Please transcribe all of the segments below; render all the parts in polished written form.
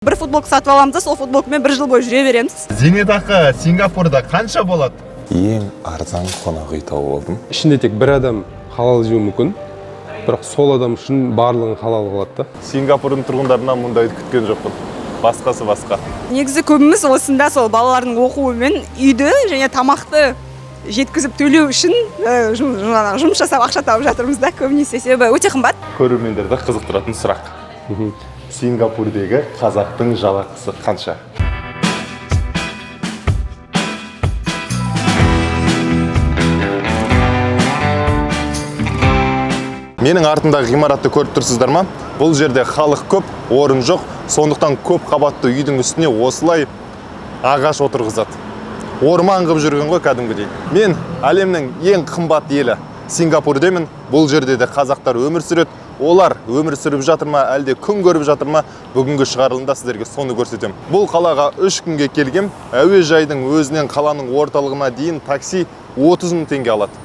Бір футболка сатып аламыз да, сол футболкамен бір жыл бойы жүре береміз. Зейнетақы Сингапурда қанша болады? Ең арзан қонақ үй тауып алдым. Ішінде тек бір адам халал жеуі мүмкін, бірақ сол адам үшін барлығын халал қылады да. Сингапурдың тұрғындарынан мұндайды күткен жоқпын. Басқасы басқа. Негізі көбіміз осында сол балалардың оқуы мен үйді және тамақты жеткізіп төлеу үшін жұмыс жасап ақша тауып жатырмыз да, көбінесе себебі өте қымбат. Көрермендерді қызықтыратын сұрақ. Сингапурдегі қазақтың жалақысы қанша? Менің артындағы ғимаратты көріп тұрсыздар ма? Бұл жерде халық көп, орын жоқ, сондықтан көп қабатты үйдің үстіне осылай ағаш отырғызады. Орман қып жүрген ғой кәдімгідей. Мен әлемнің ең қымбат елі Сингапурдемін. Бұл жерде де қазақтар өмір сүреді. Олар өмір сүріп жатыр ма, әлде күн көріп жатыр ма? Бүгінгі шығарылымда сіздерге соны көрсетем. Бұл қалаға 3 күнге келгем. Әуежайдың өзінен қаланың орталығына дейін такси 30 000 теңге алады.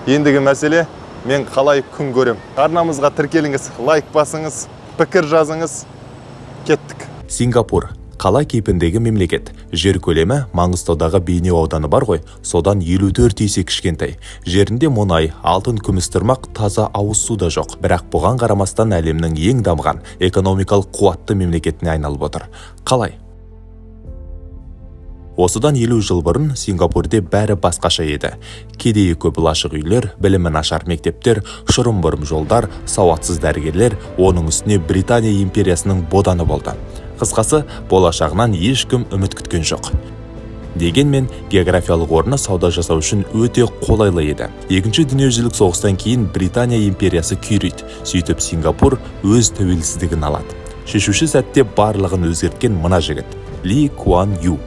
Ендігі мәселе, мен қалай күн көрем. Арнамызға тіркеліңіз, лайк басыңыз, пікір жазыңыз. Кеттік. Сингапур қала кейпіндегі мемлекет. Жер көлемі Маңғыстаудағы Бейнеу ауданы бар ғой, содан 54 есе кішкентай. Жерінде мұнай, алтын, күміс тұрмақ, таза ауыз су да жоқ. Бірақ бұған қарамастан әлемнің ең дамыған экономикалық қуатты мемлекетіне айналып отыр. Қалай? Осыдан 50 жыл бұрын Сингапурде бәрі басқаша еді. Кедейі көп лашық үйлер, білімі нашар мектептер, шұрым-бұрым жолдар, сауатсыз дәрігерлер, оның үстіне Британия империясының боданы болды. Қысқасы, болашағынан ешкім үміт күткен жоқ. Дегенмен, географиялық орны сауда жасау үшін өте қолайлы еді. Екінші дүниежүзілік соғыстан кейін Британия империясы күйрейді. Сөйтіп Сингапур өз тәуелсіздігін алады. Шешуші сәтте барлығын өзгерткен мына жігіт – Ли Куан Ю.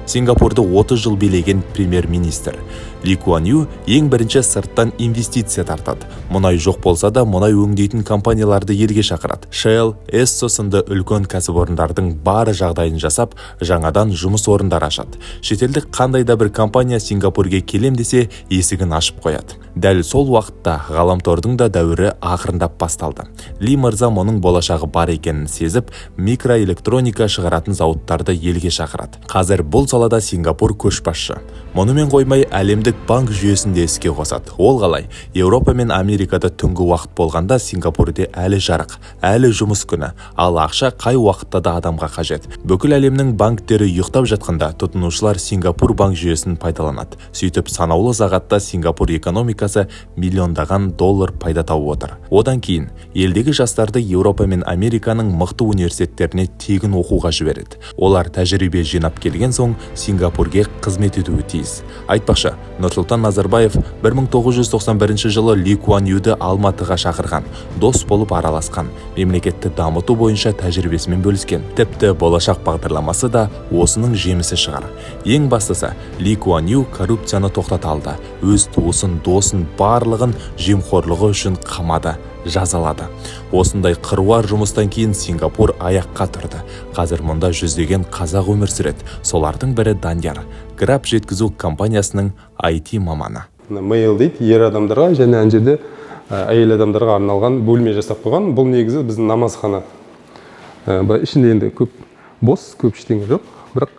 Сингапурды 30 жыл билеген премьер-министр. Ли Куан Ю ең бірінші сырттан инвестиция тартады. Мұнай жоқ болса да, мұнай өңдейтін компанияларды елге шақырады. Shell, Esso сынды үлкен кәсіпорындардың бары жағдайын жасап, жаңадан жұмыс орындар ашады. Шетелдік қандай да бір компания Сингапурге келем десе, есігін ашып қояды. Дәл сол уақытта ғаламтордың да дәуірі ақырындап басталды. Ли мырза мұның болашағы бар екенін сезіп, микроэлектроника шығаратын зауыттарды елге шақырады. Қазір бұл салада Сингапур көшбасшы. Мұнымен қоймай әлемдік банк жүйесін де іске қосады. Ол қалай? Еуропа мен Америкада түнгі уақыт болғанда Сингапурде әлі жарық, әлі жұмыс күні, ал ақша қай уақытта да адамға қажет. Бүкіл әлемнің банктері ұйықтап жатқанда тұтынушылар Сингапур банк жүйесін пайдаланады. Сөйтіп санаулы сағатта Сингапур экономикасы миллиондаған доллар пайда тауып отыр. Одан кейін елдегі жастарды Еуропа мен Американың мықты университеттеріне тегін оқуға жібереді. Олар тәжірибе жинап келген соң Сингапурге қызмет етуі тиіс. Айтпақшы, Нұрсұлтан Назарбаев 1991 жылы Ли Куан Юді Алматыға шақырған, дос болып араласқан, мемлекетті дамыту бойынша тәжірибесімен бөліскен. Тіпті болашақ бағдарламасы да осының жемісі шығар. Ең бастысы, Ли Куан Ю коррупцияны тоқтата алды. Өз туысын, досын барлығын жемқорлығы үшін қамады, жазалады. Осындай қыруар жұмыстан кейін Сингапур аяққа тұрды. Қазір мұнда жүздеген қазақ өмір сүреді. Солардың бірі Данияр, Grab жеткізу компаниясының IT маманы. Mail дейді, ер адамдарға және ана жерде әйел адамдарға арналған бөлме жасап қойған. Бұл негізі біздің намазхана. Ішінде енді көп бос, көп ештеңе жоқ, бірақ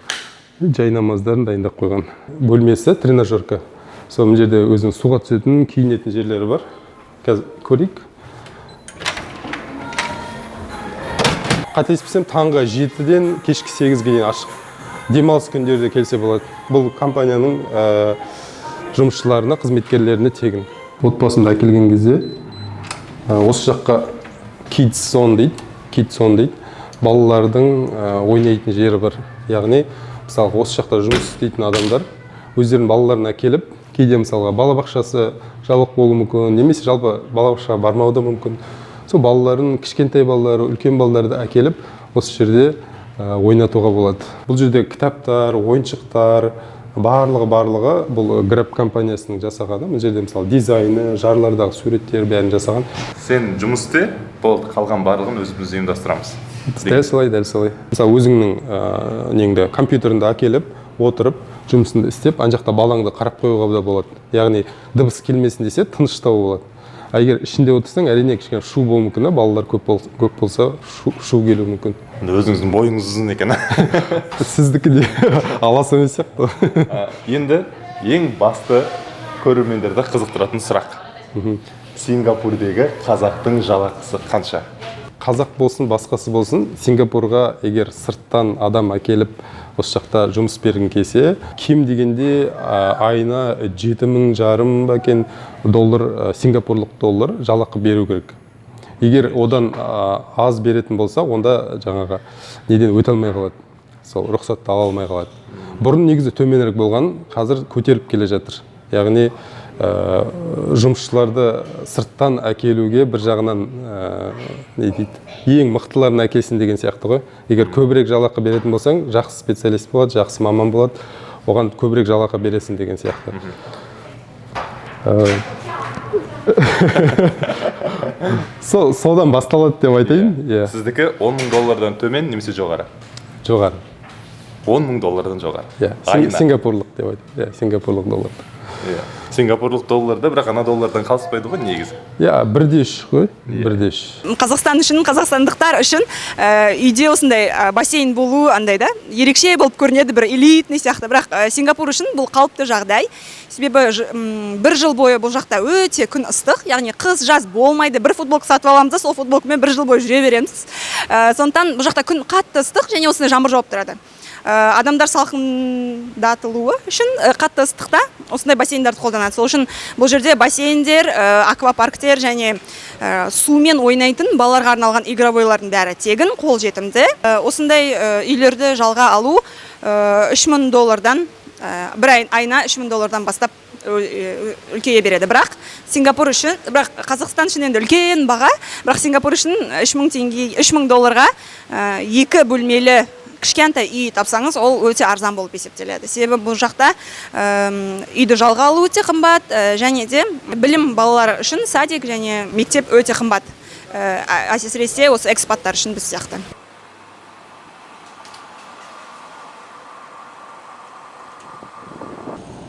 жай намаздарын дайындап қойған. Бөлмесі тренажерка. Сол мына жерде өзінің суға түсетін, киінетін жерлері бар. Қазір көрейік. Қателеспесем, таңғы 7-ден кешкі 8-ге дейін ашық. Демалыс күндерде келсе болады. Бұл компанияның жұмысшыларына, қызметкерлеріне тегін. Отбасында әкелген кезде осы жаққа kids zone дейді. Балалардың ойнайтын жері бар. Яғни, мысалы, осы жақта жұмыс істейтін адамдар өздерінің балаларын әкеліп, кейде мысалға балабақшасы жабық болуы мүмкін, немесе жалпы балабақшаға бармауы да мүмкін. Сол балаларын, кішкентай балалары, үлкен балаларды әкеліп, осы жерде ойнатуға болады. Бұл жерде кітаптар, ойыншықтар, барлығы бұл Grab компаниясының жасағаны. Бұл жерде мысалы дизайны, жарлардағы суреттер бәрін жасаған. Сен жұмыс істе, болды, қалған барлығын өзіміз ұйымдастырамыз. Дәл солай. Мысалы өзіңнің неңді компьютеріңді әкеліп, отырып, жұмысыңды істеп, ана жақта балаңды қарап қоюға да болады. Яғни дыбыс келмесін десе, тыныштау болады. егер ішінде отырсаң әрине кішкене шу болуы мүмкін, балалар көп болса шу келуі мүмкін. Өзіңіздің бойыңыз ұзын екен. Сіздікі де алас емес сияқты. Енді ең басты көрермендерді қызықтыратын сұрақ. Сингапурдегі қазақтың жалақысы қанша? Қазақ болсын, басқасы болсын, Сингапурға егер сырттан адам әкеліп осы жақта жұмыс бергің келсе, кем дегенде айына 7,5 ба екен доллар, сингапурлық доллар жалақы беру керек. Егер одан аз беретін болса, онда жаңағы неден өте алмай қалады. Сол рұқсатты ала алмай қалады. Бұрын негізі төменірек болған, қазір көтеріліп келе жатыр. Яғни жұмысшыларды сырттан әкелуге бір жағынан не дейді, ең мықтыларын әкелсін деген сияқты ғой. Егер көбірек жалақы беретін болсаң, жақсы специалист болады, жақсы маман болады, оған көбірек жалақы бересің деген сияқты. Содан басталады деп айтайын. Сіздікі 10,000 доллардан төмен немесе жоғары? Жоғары. 10,000 доллардан жоғары? Сингапурлық деп айтайын. Сингапурлық долларды. Сингапурлық долларды, бірақ ана доллардан қалыспайды ғой негізі? 1,3 ғой, 1,3. Қазақстан үшін, қазақстандықтар үшін үйде осындай бассейн болу андай да, ерекше болып көрінеді, бір элитный сияқты. Бірақ Сингапур үшін бұл қалыпты жағдай. Себебі бір жыл бойы бұл жақта өте күн ыстық, яғни қыс жаз болмайды. Бір футболка сатып аламыз да, сол футболкамен бір жыл бойы жүре береміз. Сондықтан бұл жақта күн қатты ыстық және осындай жаңбыр жауып тұрады. Адамдар салқындатылуы үшін қатты ыстықта осындай бассейндерді қолданады. Сол үшін бұл жерде бассейндер, аквапарктер және сумен ойнайтын балаларға арналған игровойлардың бәрі тегін, қол жетімді. Осындай үйлерді жалға алу 3,000 доллардан, бір айына 3,000 доллардан бастап үлкейе береді. Бірақ Сингапур үшін, бірақ Қазақстан үшін енді үлкен баға, бірақ Сингапур үшін 3,000 долларға 2 бөлмелі кішкентай үй тапсаңыз, ол өте арзан болып есептеледі. Себебі бұл жақта үйді жалға алу өте қымбат, және де білім балалар үшін садик және мектеп өте қымбат. Әсіресе осы экспаттар үшін біз сияқты.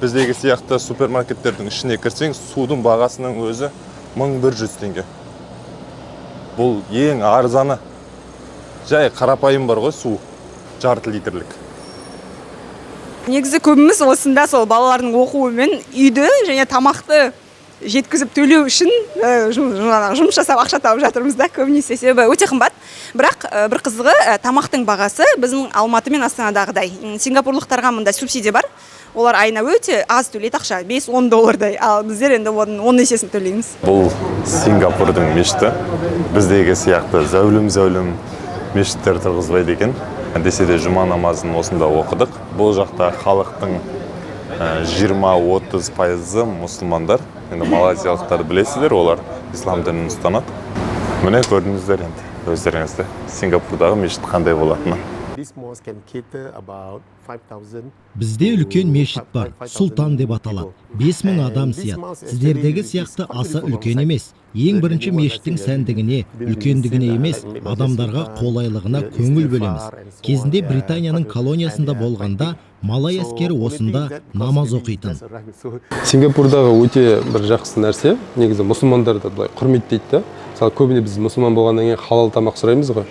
Біздегі сияқты супермаркеттердің ішіне кірсең, судың бағасының өзі 1100 теңге. Бұл ең арзаны. Жай қарапайым бар ғой су. Жарты литрлік. Негізі көбіміз осында сол балалардың оқуы мен үйді және тамақты жеткізіп төлеу үшін жұмыс жасап ақша тауып жатырмыз да, көбінесе. Себебі өте қымбат. Бірақ бір қызығы, тамақтың бағасы біздің Алматы мен Астанадағыдай. Сингапурлықтарға мұнда субсидия бар. Олар айына өте аз төлейді ақша, 5-10 доллардай. Ал біздер енді 10 есесін төлейміз. Бұл Сингапурдың мешіті. Біздегі сияқты зәулім мешіттер тұрғызбайды екен. Десе де жұма намазын осында оқыдық. Бұл жақта халықтың 20-30% мұсылмандар. Енді малайзиялықтарды білесіздер, олар ислам дінін ұстанады. Міне көрдіңіздер енді өздеріңізді Сингапурдағы мешіт қандай болатыны. Бізде үлкен мешіт бар, Сұлтан деп аталады. 5000 адам сияды. Сіздердегі сияқты аса үлкен емес. Ең бірінші мешіттің сәндігіне, үлкендігіне емес, адамдарға қолайлығына көңіл бөлеміз. Кезінде Британияның колониясында болғанда, малай әскері осында намаз оқитын. Сингапурдағы өте бір жақсы нәрсе, негізі мұсылмандарды былай құрметтейді. Мысалы, көбіне біз мұсылман болғаннан кейін халал тамақ сұраймыз ғой.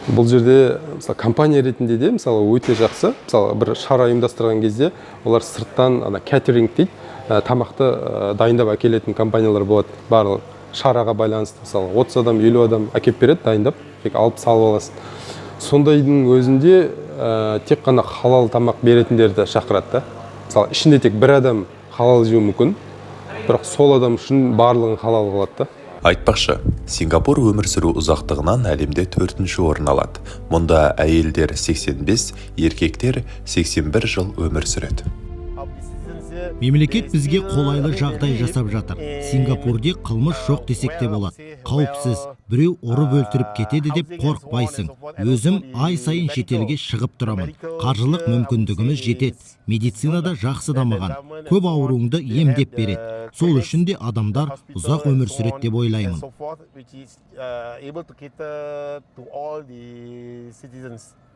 Бұл жерде мысалы компания ретінде де мысалы өте жақсы. Мысалы бір шара ұйымдастырған кезде олар сырттан катеринг дейді, тамақты дайындап әкелетін компаниялар болады. Барлық шараға байланысты мысалы 30 адам, 50 адам әкеп береді, дайындап, тек алып салып аласың. Сондайдың өзінде тек қана халал тамақ беретіндерді шақырады да. Мысалы ішінде тек бір адам халал жеуі мүмкін, бірақ сол адам үшін барлығын халал қылады да. Айтпақшы, Сингапур өмір сүру ұзақтығынан әлемде 4-ші орын алады. Мұнда әйелдер 85, еркектер 81 жыл өмір сүреді. Мемлекет бізге қолайлы жағдай жасап жатыр. Сингапурде қылмыс жоқ десек те болады. Қауіпсіз, біреу ұрып өлтіріп кетеді деп қорықпайсың. Өзім ай сайын шетелге шығып тұрамын. Қаржылық мүмкіндігіміз жетеді. Медицинада жақсы дамыған. Көп ауруыңды емдеп береді. Сол үшін де адамдар ұзақ өмір сүреді деп ойлаймын.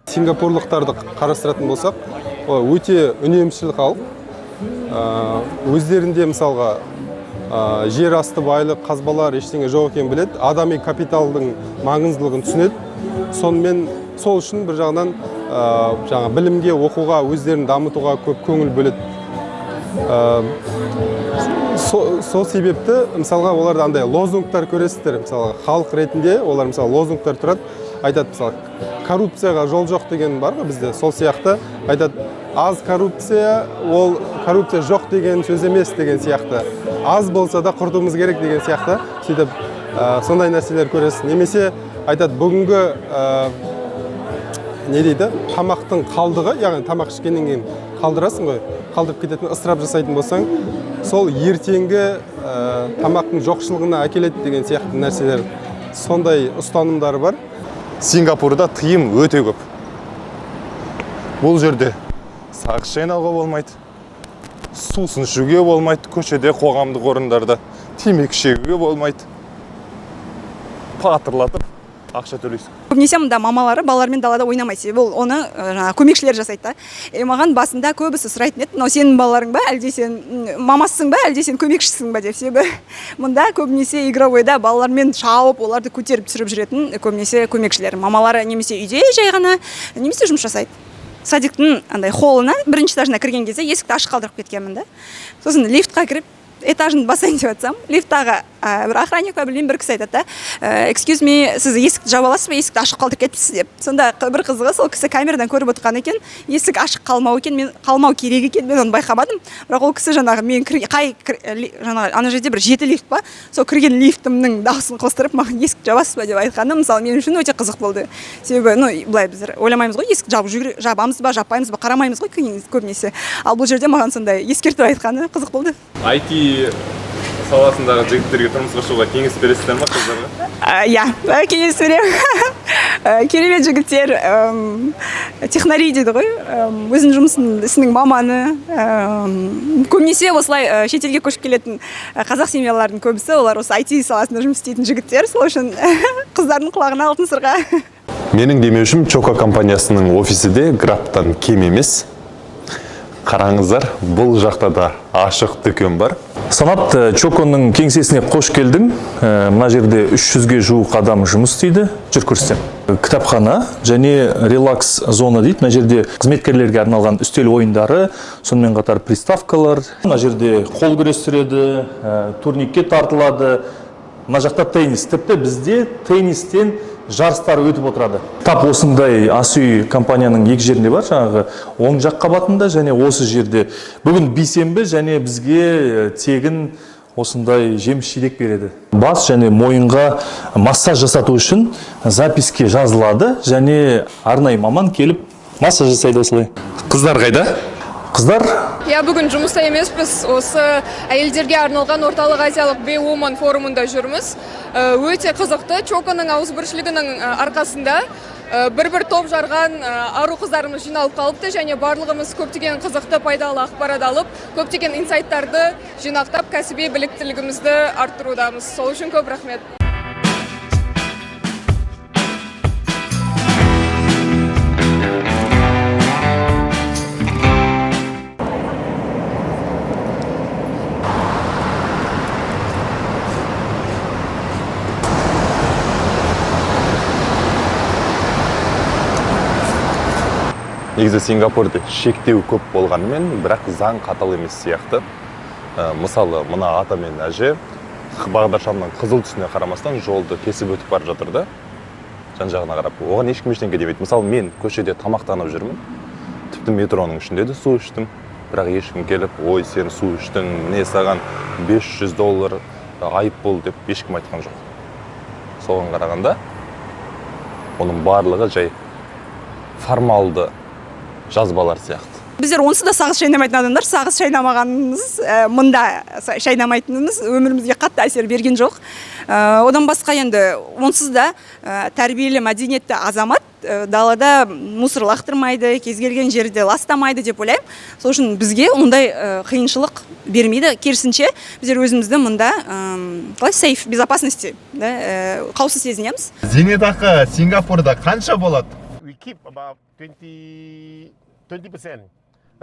Сингапурлықтарды қарастыратын болсақ, өте үнемшіл халық. Өздерінде мысалға жер асты байлық, қазбалар ештеңе жоқ екенін біледі, адами капиталдың маңыздылығын түсінеді. Сонымен сол үшін бір жағынан жаңа білімге, оқуға, өздерін дамытуға көп көңіл бөледі. Сол себепті мысалға оларда андай лозунгтар көресіздер. Мысалы халық ретінде олар мысалы лозунгтар тұрады, айтады мысалы коррупцияға жол жоқ деген бар ғой бізде. Сол сияқты айтады, аз коррупция, ол коррупция жоқ деген сөз емес деген сияқты. Аз болса да құртуымыз керек деген сияқты. Сөйтіп сондай нәрселер көресіз. Немесе айтады, бүгінгі не дейді, тамақтың қалдығы, яғни тамақ ішкеннен кейін қалдырасың ғой, қалдырып кететін, ысырап жасайтын болсаң, сол ертеңгі тамақтың жоқшылығына әкеледі деген сияқты нәрселер, сондай ұстанымдары бар. Сингапурда тыйым өте көп. Бұл жерде сағыз шайнауға болмайды, сусын ішуге болмайды, көшеде, қоғамдық орындарда темекі шегуге болмайды. Патырлатып ақша төлейсің. Көбінесе мұнда мамалары балалармен далада ойнамайды, себебі ол оны көмекшілер жасайды да. Маған басында көбісі сұрайтын еді, мынау сенің балаларың ба, әлде сен мамасысың ба, әлде сен көмекшісің ба деп. Себебі мұнда көбінесе игровойда балалармен шауып, оларды көтеріп түсіріп жүретін көбінесе көмекшілер. Мамалары немесе үйде жай ғана, немесе жұмыс жасайды. Садиктің андай холлына бірінші этажына кірген кезде есікті ашық қалдырып кеткенмін да. Сосын лифтқа кіріп этажын басайын деп жатсам, лифттағы бір охранник па білмеймін, бір кісі айтады да, excuse me, сіз есікті жауып аласыз ба, есікті ашық қалдырып кетіпсіз деп. Сонда бір қызығы, сол кісі камерадан көріп отырған екен, есік ашық қалмау екен, мен қалмау керек екен, мен оны байқамадым. Бірақ ол кісі жаңағы мен жаңағы ана жерде бір 7 лифт па, сол кірген лифтімнің дауысын қостырып, маған есікті жабасыз ба деп айтқаны, мысалы, мен үшін өте қызық болды. Себебі, былай біз ойламаймыз ғой, есікті жабамыз ба, жаппаймыз ба, қарамаймыз ғой көбінесе. Ал бұл жерде маған сондай ескертіп айтқаны қызық болды. IT саласындағы жігіттерге тұрмысқа шығуға кеңес бересіздер ма, қыздарға? Иә, кеңес беремін. Керемет жігіттер, технари дейді ғой, өзінің жұмысын ісінің маманы. Көбінесе осылай шетелге көшіп келетін қазақ семьялардың көбісі, олар осы IT саласында жұмыс істейтін жігіттер, сол үшін қыздардың құлағына алтын сырға. Менің демеушім Чоко компаниясының офисі де Грабтан кем емес. Қараңыздар, бұл жақта да ашық дүкен бар. Санат, Чоконың кеңсесіне қош келдің. Мына жерде 300-ге жуық адам жұмыс істейді. Жүр көрсетем. Кітапхана және релакс зона дейді. Мына жерде қызметкерлерге арналған үстел ойындары, сонымен қатар приставкалар. Мына жерде қол күрестіреді, турникке тартылады. Мына жақта теннис. Тіпті бізде теннистен жарыстар өтіп отырады. Тап осындай ас үй компанияның екі жерінде бар, жаңағы оң жақ қабатында және осы жерде. Бүгін бейсенбі және бізге тегін осындай жеміс-жидек береді. Бас және мойынға массаж жасату үшін записке жазылады және арнайы маман келіп массаж жасайды осылай. Қыздар қайда? Қыздар? Я бүгін жұмыста емеспіз, осы әйелдерге арналған орталық азиялық B-Woman форумында жүрміз. Өте қызықты, Чоконың ауызбіршілігінің арқасында бір топ жарған ару қыздарымыз жиналып қалыпты және барлығымыз көптеген қызықты пайдалы ақпарат алып, көптеген инсайттарды жинақтап, кәсіби біліктілігімізді арттырудамыз. Сол үшін көп рахмет. Негізі Сингапурде шектеу көп болғанымен, бірақ заң қатал емес сияқты. Мысалы, мына ата мен әже бағдаршамның қызыл түсіне қарамастан жолды кесіп өтіп бара жатыр да, жан-жағына қарап. Оған ешкім ештеңе демейді. Мысалы, мен көшеде тамақтанып жүрмін, тіпті метроның ішінде де су іштім, бірақ ешкім келіп, ой, сен су іштің, міне саған $500 айып бол деп ешкім айтқан жоқ. Соған қарағанда, оның барлығы жай формалды жазбалар сияқты. Біздер онсыз да сағыз шайнамайтын адамдар, сағыз шайнамағанымыз, мында шайнамайтынымыз өмірімізге қатты әсер берген жоқ. Одан басқа енді онсыз да тәрбиелі мәдениетті азамат далада мусор лақтырмайды, кез келген жерде ластамайды деп ойлаймын. Сол үшін бізге ондай қиыншылық бермейді. Керісінше біздер өзімізді мұнда сейф, безопасности, қауіпсіз сезінеміз. Зейнетақы Сингапурда қанша болады? We keep about 20%.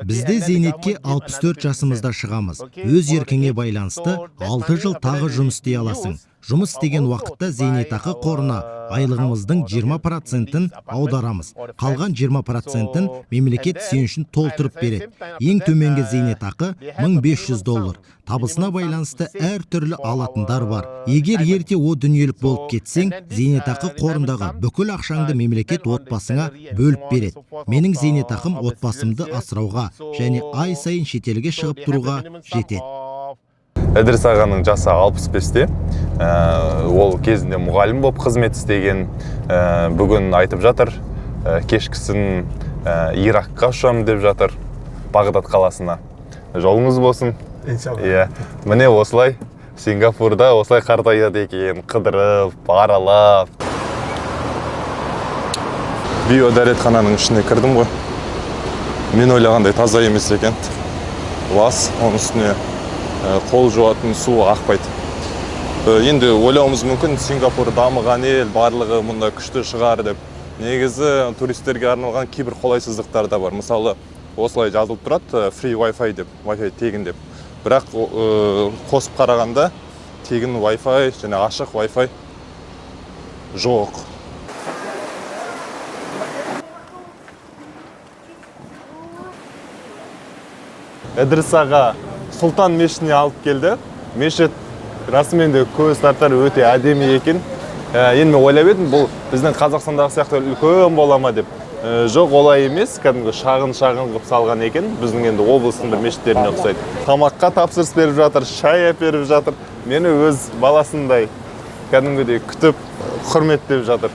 Бізде зейнетке 64 жасымызда шығамыз. Өз еркіңе байланысты 6 жыл тағы жұмыс істей аласың. Жұмыс істеген уақытта зейнетақы қорына айлығымыздың 20%-ін аударамыз. Қалған 20%-ін мемлекет сен үшін толтырып береді. Ең төменгі зейнетақы $1500. Табысына байланысты әр түрлі алатындар бар. Егер ерте о дүниелік болып кетсең, зейнетақы қорындағы бүкіл ақшаңды мемлекет отбасыңа бөліп береді. Менің зейнетақым отбасымды асырауға және ай сайын шетелге шығып тұруға жетеді. Эдрис ағаның жасы 65-те. Ол кезінде мұғалім болып қызмет істеген. Бүгін айтып жатыр, кешкісін Иракқа ұшамын деп жатыр, Бағдат қаласына. Жолыңыз болсын. Иә, міне осылай Сингапурда осылай қартаяды екен, қыдырып, аралап. Био дәретхананың ішіне кірдім ғой. Мен ойлағандай таза емес екен. Лас, оның үстіне қол жуатын су ақпайды. Енді ойлауымыз мүмкін, Сингапур дамыған ел, барлығы мұнда күшті шығар деп. Негізі туристерге арналған кейбір қолайсыздықтар да бар. Мысалы, осылай жазылып тұрады, free Wi-Fi деп, Wi-Fi тегін деп. Бірақ қосып қарағанда тегін Wi-Fi және ашық Wi-Fi жоқ. Эдрис аға Сұлтан мешітіне алып келді. Мешіт расымен де көз тартар өте әдемі екен. Енді мен ойлап едім, бұл біздің Қазақстандағы сияқты үлкен бола ма деп. Жоқ, олай емес, кәдімгі шағын қылып салған екен. Біздің енді облыстың бір мешіттеріне ұқсайды. Тамаққа тапсырыс беріп жатыр, шай әперіп жатыр. Мені өз баласындай кәдімгідей күтіп, құрметтеп жатыр.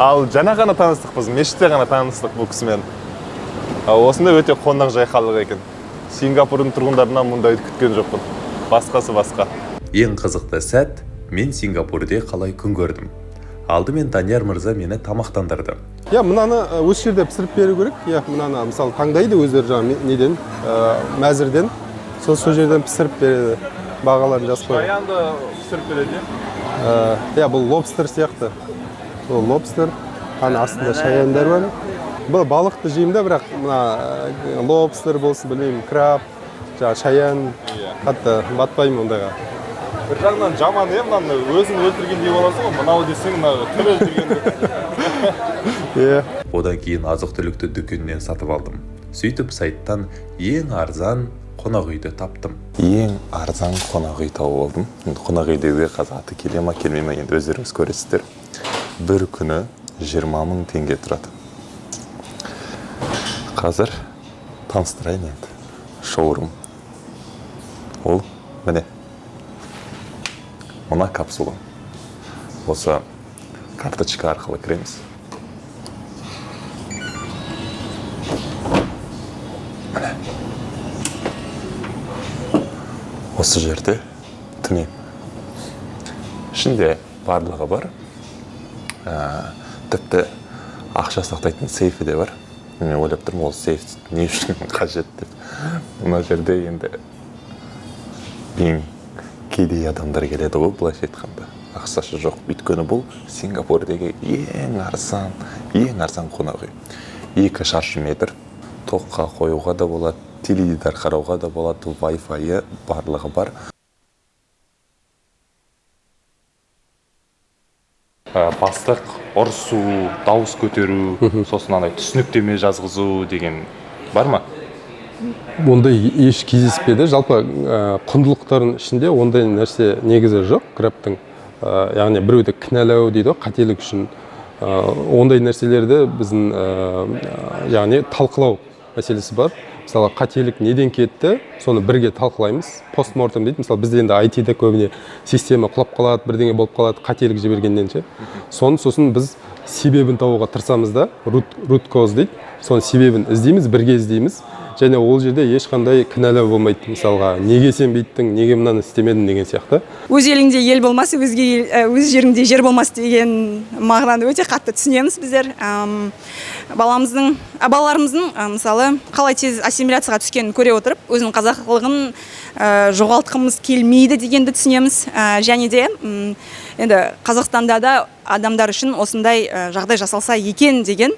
Ал жаңа ғана таныстық біз, мешітте ғана таныстық бұл кісімен. Осында өте қонақжай халық екен. Сингапурдың тұрғындарынан мұндай күткен жоқпын. Басқасы басқа. Ең қызықты сәт, мен Сингапурде қалай күн көрдім. Алдымен Данияр мырза мені тамақтандырды. Я, мынаны осы жерде пісіріп беру керек. Я, мынаны мысалы таңдайды өздері жаңа неден, мәзірден. Сол жерден пісіріп береді. Бағаларын жазып қойды. Шаянды пісіріп береді. Я, бұл лобстер сияқты. Бұл лобстер. Ана астында шаяндар бар. Бұл балықты жеймін да, бірақ мына лобстер болсын, білмеймін, краб, шаян, қатты батпаймын ондайға. Бір жағынан жаман мынаны өзін өлтіргендей боласың ғой, мынау десең, мынау тірі өлтіргендей. Одан кейін азық-түлікті дүкеннен сатып алдым. Сөйтіп сайттан ең арзан қонақ үйді таптым. Ең арзан қонақ үй тауып алдым. Қонақ үйдегі қазір аты келе ма, келмей ма, енді өздеріңіз көресіздер. Бір күні 20 000 теңге тұрады. Қазір таныстырайын енді. Шоурум. Ол міне. Мына капсула. Осы карточка арқылы кіреміз. Осы жерде түнем. Ішінде барлығы бар. Тіпті ақша сақтайтын сейфі де бар. Мен ойлап тұрмын, ол сейф не үшін қажет деп. Мына жерде енді ең кедей адамдар келеді ғой, былайша айтқанда. Ақшасы жоқ. Өйткені бұл Сингапурдегі ең арзан қонақ үй. 2 шаршы метр. Тоққа қоюға да болады, теледидар қарауға да болады, Wi-Fi барлығы бар. Бастық, ұрсу, дауыс көтеру, сосын анай түсініктеме жазғызу деген бар ма? Ондай еш кездеспеді. Жалпы құндылықтардың ішінде ондай нәрсе негізі жоқ, крабтың. Яғни біреуді кінәлау дейді, қателік үшін. Ондай нәрселерді біздің яғни талқылау мәселесі бар. Мысалы, қателік неден кетті, соны бірге талқылаймыз. Постмортем дейді. Мысалы, бізде енді IT-де көбіне система құлап қалады, бірдеңе болып қалады, қателік жібергеннен ше. Сосын біз себебін табуға тырысамыз да, root cause дейді. Соның себебін іздейміз, бірге іздейміз. Және ол жерде ешқандай кінәлау болмайды. Мысалға, неге сен бүйттің, неге мынаны істемедің деген сияқты. Өз еліңде ел болмас, өз жеріңде жер болмас деген мағынаны өте қатты түсінеміз біздер. Балаларымыздың мысалы қалай тез ассимиляцияға түскенін көре отырып, өзінің қазақылығын жоғалтқымыз келмейді дегенді түсінеміз. Және де енді Қазақстанда да адамдар үшін осындай жағдай жасалса екен деген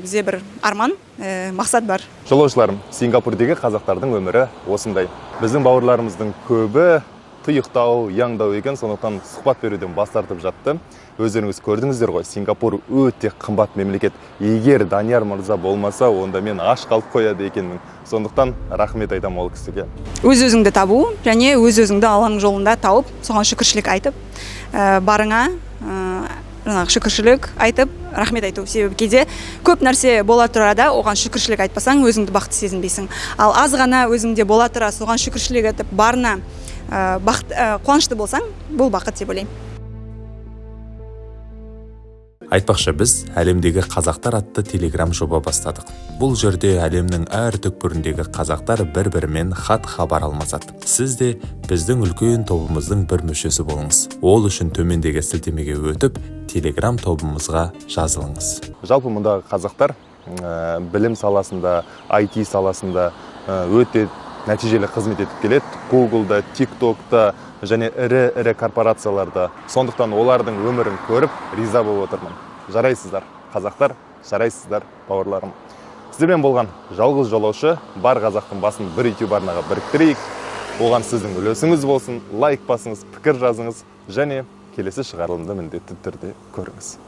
бізде бір арман, мақсат бар. Жолаушыларым, Сингапурдегі қазақтардың өмірі осындай. Біздің бауырларымыздың көбі тұйықтау, яңдау екен, сондықтан сұхбат беруден бас тартып жатты. Өздеріңіз көрдіңіздер ғой, Сингапур өте қымбат мемлекет. Егер Данияр мырза болмаса, онда мен аш қалып қояды екенмін. Сондықтан рахмет айтам ол кісіге. Өз-өзіңді табу, және өз-өзіңді Алланың жолында тауып, соған шүкіршілік айтып, барыңа шүкіршілік айтып, рахмет айту. Себебі кейде көп нәрсе бола тұрада, оған шүкіршілік айтпасаң, өзіңді бақытты сезінбейсің. Ал аз ғана өзіңде бола тұра, соған шүкіршілік айтып, барына қуанышты болсаң, бұл бақыт деп ойлаймын. Айтпақшы, біз әлемдегі қазақтар атты телеграм жоба бастадық. Бұл жерде әлемнің әр түкпіріндегі қазақтар бір-бірімен хат-хабар алмасады. Сіз де біздің үлкен тобымыздың бір мүшесі болыңыз. Ол үшін төмендегі сілтемеге өтіп, телеграм тобымызға жазылыңыз. Жалпы мұндағы қазақтар білім саласында, IT саласында өте нәтижелі қызмет етіп келеді. Google'да, TikTok'та және ірі корпорацияларда. Сондықтан олардың өмірін көріп, риза болып отырмын. Жарайсыздар, қазақтар, жарайсыздар, бауырларым. Сіздермен болған жалғыз жолаушы, бар қазақтың басын бір YouTube арнаға біріктірейік. Оған сіздің үлесіңіз болсын, лайк басыңыз, пікір жазыңыз және келесі шығарылымды міндетті түрде көріңіз.